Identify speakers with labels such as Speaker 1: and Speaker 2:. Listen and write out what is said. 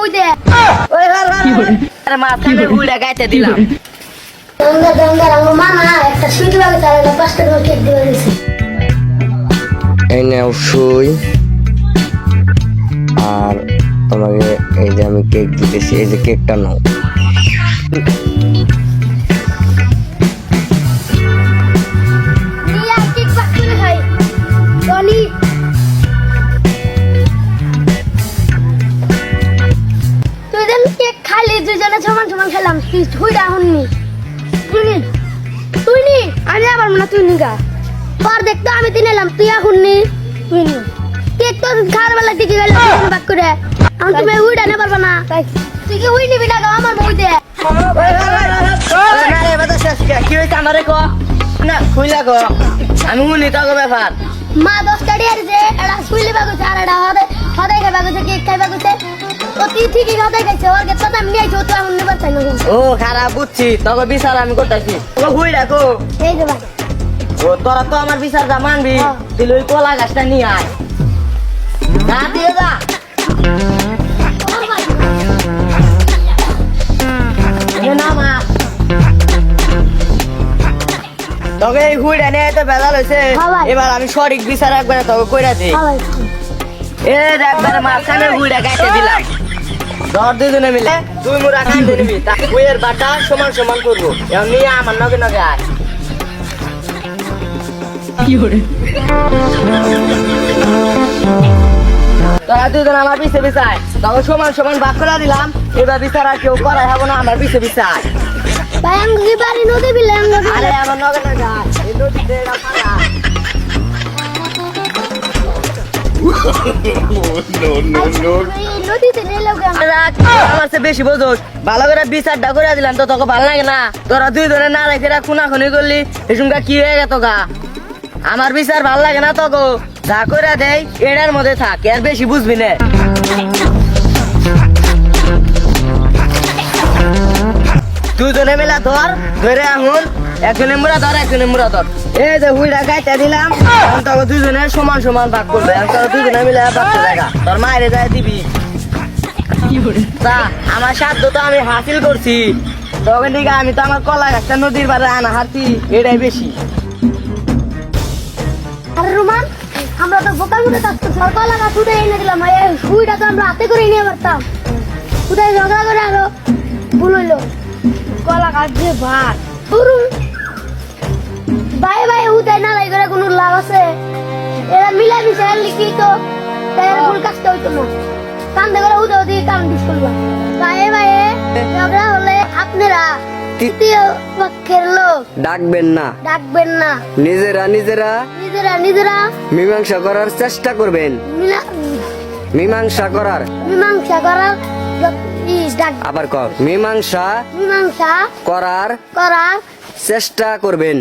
Speaker 1: মুইতে
Speaker 2: ওই আরে মাথায় গুড়া গাইতে দিলাম।
Speaker 1: গঙ্গা গঙ্গা আমার মামা একটা সুইট লাগে তার 5 টাকা কেক দিয়ে দিয়েছে।
Speaker 3: এই নাও সুই, আর তোমাকে এই যে আমি কেক দিতেছি, এই যে কেকটা নাও।
Speaker 1: নিয়া কেক বাক করে খাই টনি। তুই দেন কেক খালি দুজনে সমান সমান খেলাম, তুই হুইডা হুননি তুই নি আমি আবার না তুই নিগা পর দেখতো আমি তিন এলাম তুই হুননি তুই নি কেক তো খাওয়ার বেলা দিকে গেল বাক করে আমি তুমি হুইডা না পারবা না তুই কি হুই নিবি না গো আমার মুইতে।
Speaker 2: না রে বাতা শেষ কি হইছে আমারে কো না খুইলা কো আমি শুনি তো ব্যাপার।
Speaker 1: মা 10 টাকা দিয়েছে এটা সুইলে বাগুছে আর এটা হদে খাই বাগুছে কেক খাই বাগুছে তো তুই ঠিকই হদে খাইছে ওর কেত আমি নিয়ে আইছো তো আমি নেবার চাই না।
Speaker 2: ও খারাপ বুঝছি তোকে বিচার আমি করতেছি তোকে হুই রাখো।
Speaker 1: এই যে ভাই
Speaker 2: ও তোরা তো আমার বিচারটা মানবি, তুই ওই কলা গাছটা নিয়ে আয় না দিয়ে যা। এ না মা তোকে এই হুইটা নিয়ে তো বেজাল হয়েছে, এবার আমি সঠিক বিচার একবারে তোকে কইরা দিই। এ একবারে মাঝখানে হুইটা গাইতে দিলাম, ধর দুজনে মিলে তুই মোরা কান্দে নিবি, তা হুইয়ের বাটা সমান সমান করবো, এখন নিয়ে আমার নগে নগে আয়। তোরা দুজন আমার পিছে পিছায় তখন সমান সমান ভাগ করে দিলাম, এবার বিচার আর কেউ করাই হবো না, আমার পিছে পিছায়।
Speaker 1: ভাই আমি কি বাড়ি নদী বিলে
Speaker 2: আরে আমার নগে নগে আয়, এই নদীতে এরা পালা।
Speaker 1: নদীতে নেই
Speaker 2: আমার চেয়ে বেশি বোঝোস, ভালো করে বিচারটা করে দিলাম তো তোকে ভালো লাগে না, তোরা দুইজনে না রেখে খুনাখুনি করলি, এসুমকা কি হয়ে গেত গা। আমার বিচার ভালো লাগে না তোকে, যা করে দেয় এটার মধ্যে থাক, এর বেশি বুঝবি না। দুজনে মিলা ধর ধরে এখন একজনে মুড়া ধর একজনে মুড়া ধর, এই যে হুইটা গাইতে দিলাম তোকে দুজনে সমান সমান ভাগ করবে, তোরা দুজনে মিলে ভাগ করে দেখা তোর মায়ের যায় দিবি। তা আমার সাধ্য তো আমি হাসিল করছি, তখন দিকে আমি তো আমার কলা গাছটা নদীর পাড়ে আনা হারতি, এটাই বেশি।
Speaker 1: আরে রোমান আমরা তো বোকার মধ্যে থাকতো সরকার লাগা ছুটে এনে দিলাম, এই সুইটা তো আমরা হাতে করে নিয়ে পারতাম, কোথায় ঝগড়া করে আরো ভুল হইলো কলা গাছ দিয়ে ভাত ধরুন ভাই ভাই উঠাই না লাই করে কোনো লাভ আছে, এরা মিলা মিশে লিখি তো এর ভুল কাজটা হইতো না, কান্দে করে উঠে দিয়ে কাম দিস করবা ভাই ভাই ঝগড়া হলে আপনারা তৃতীয় পক্ষের লোক
Speaker 3: ডাকবেন না,
Speaker 1: ডাকবেন না,
Speaker 3: নিজেরা নিজেরা
Speaker 1: নিজেরা নিজেরা
Speaker 3: মীমাংসা করার চেষ্টা করবেন। মীমাংসা করার আবার কর, মীমাংসা
Speaker 1: মীমাংসা
Speaker 3: করার
Speaker 1: করার
Speaker 3: চেষ্টা করবেন।